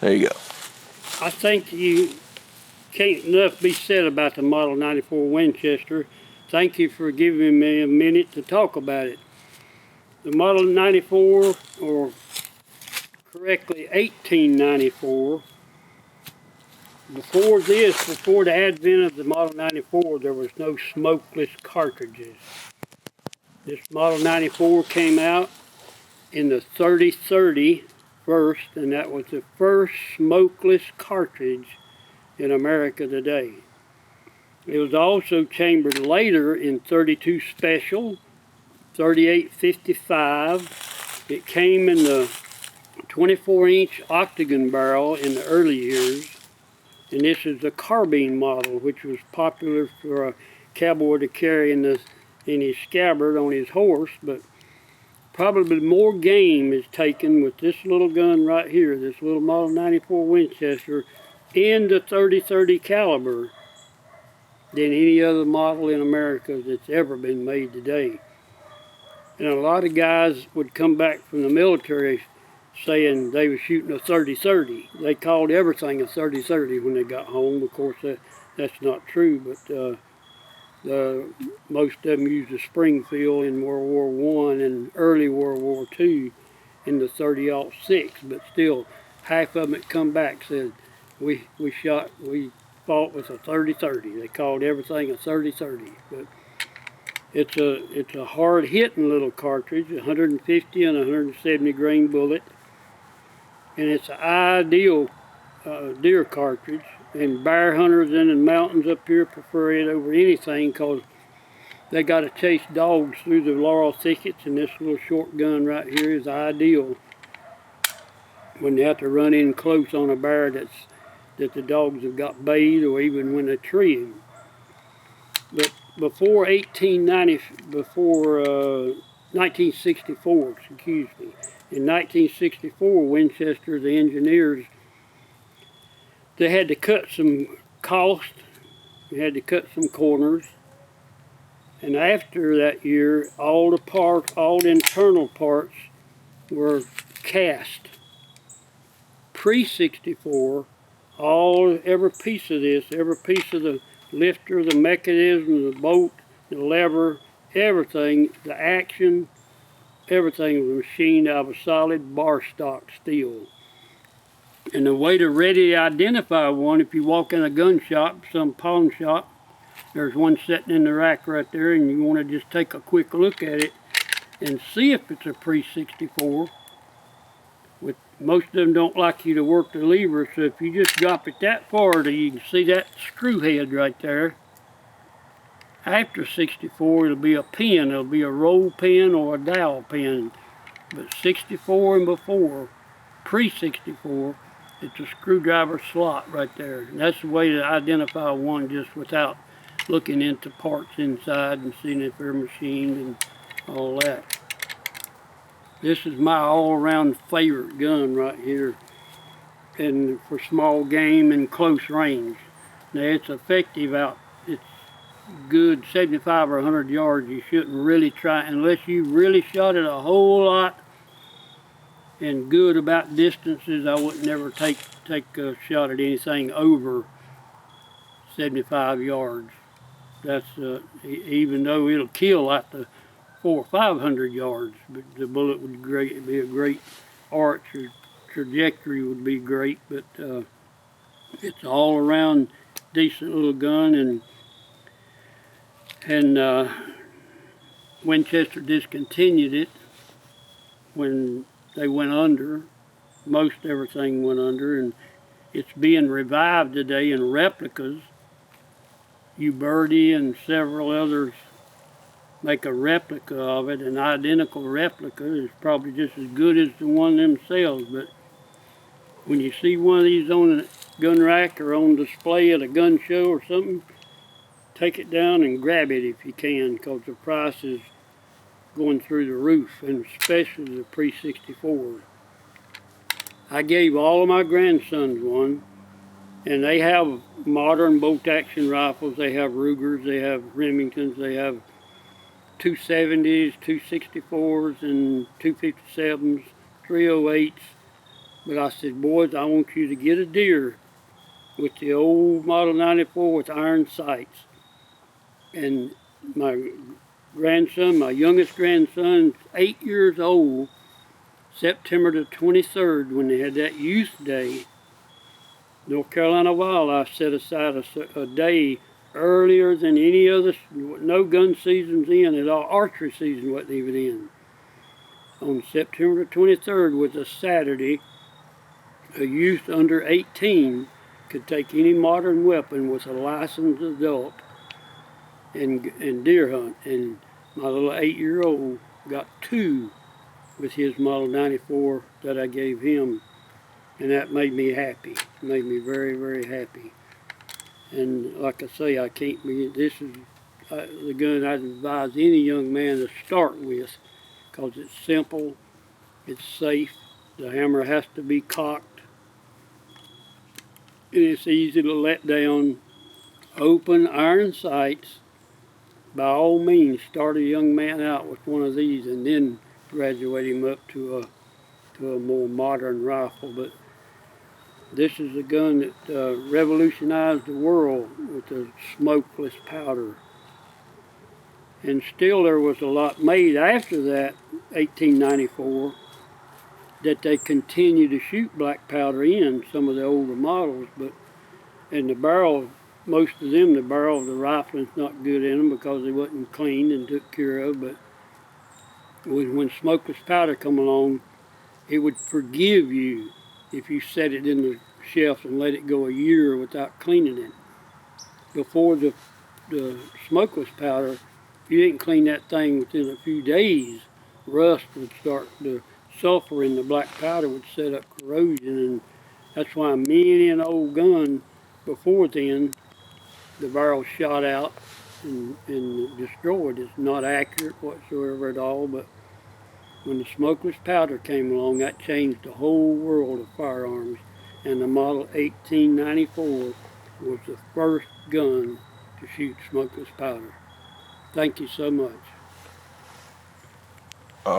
There you go. I think you can't enough be said about the Model 94 Winchester. Thank you for giving me a minute to talk about it. The Model 94, or correctly 1894, before the advent of the Model 94, there was no smokeless cartridges. This Model 94 came out in the 3030 first, and that was the first smokeless cartridge in America today. It was also chambered later in 32 Special, 3855. It came in the 24-inch octagon barrel in the early years, and this is the carbine model, which was popular for a cowboy to carry in his scabbard on his horse. But probably more game is taken with this little gun right here, this little Model 94 Winchester, in the 30-30 caliber than any other model in America that's ever been made today. And a lot of guys would come back from the military saying they were shooting a 30-30. They called everything a 30-30 when they got home. Of course, that's not true, but most of them used a Springfield in World War I and early World War II in the 30-06. But still, half of them that come back said, we fought with a 30-30. They called everything a 30-30. But it's a hard-hitting little cartridge, 150 and 170 grain bullet. And it's an ideal deer cartridge, and bear hunters in the mountains up here prefer it over anything because they got to chase dogs through the laurel thickets, and this little short gun right here is ideal when they have to run in close on a bear that the dogs have got bayed, or even when they tree him. But before 1964, excuse me. In 1964, Winchester, the engineers, they had to cut some cost, they had to cut some corners, and after that year, all the internal parts were cast. Pre-64, every piece of this, every piece of the lifter, the mechanism, the bolt, the lever, everything, the action, everything was machined out of solid bar stock steel. And the way to ready identify one, if you walk in a gun shop, some pawn shop, there's one sitting in the rack right there, and you want to just take a quick look at it and see if it's a pre-64. Most of them don't like you to work the lever, so if you just drop it that far, you can see that screw head right there. After 64, it'll be a pin. It'll be a roll pin or a dowel pin. But 64 and before, pre-64, it's a screwdriver slot right there. And that's the way to identify one just without looking into parts inside and seeing if they're machined and all that. This is my all-around favorite gun right here, and for small game and close range. Now it's effective out. It's good 75 or 100 yards. You shouldn't really try unless you really shot it a whole lot and good about distances. I wouldn't never take a shot at anything over 75 yards. That's even though it'll kill at the 400 or 500 yards, but the bullet would be a great arch, or trajectory would be great. But it's all around decent little gun, and Winchester discontinued it when they went under. Most everything went under, and it's being revived today in replicas. Birdie and several others make a replica of it. An identical replica is probably just as good as the one themselves, but when you see one of these on a gun rack or on display at a gun show or something, take it down and grab it if you can, because the price is going through the roof, and especially the pre-64. I gave all of my grandsons one, and they have modern bolt-action rifles. They have Rugers, they have Remingtons, they have 270s, 264s, and 257s, 308s. But I said, boys, I want you to get a deer with the old Model 94 with iron sights. And my grandson, my youngest grandson, 8 years old, September the 23rd, when they had that youth day, North Carolina Wildlife set aside a day earlier than any other, no gun season's in at all. Archery season wasn't even in. On September 23rd was a Saturday. A youth under 18 could take any modern weapon with a licensed adult and deer hunt. And my little 8-year-old got 2 with his Model 94 that I gave him. And that made me happy. It made me very, very happy. And like I say, I can't be, this is the gun I'd advise any young man to start with, because it's simple, it's safe, the hammer has to be cocked, and it's easy to let down. Open iron sights. By all means, start a young man out with one of these and then graduate him up to a more modern rifle. But this is a gun that revolutionized the world with the smokeless powder. And still there was a lot made after that, 1894, that they continue to shoot black powder in, some of the older models. But in the barrel, most of them, the barrel of the rifling's not good in them because they wasn't cleaned and took care of. But when smokeless powder come along, it would forgive you if you set it in the shelf and let it go a year without cleaning it. Before the smokeless powder, if you didn't clean that thing within a few days, rust would start, the sulfur in the black powder would set up corrosion, and that's why many an old gun before then, the barrel shot out and destroyed. It's not accurate whatsoever at all, but when the smokeless powder came along, that changed the whole world of firearms, and the Model 1894 was the first gun to shoot smokeless powder. Thank you so much.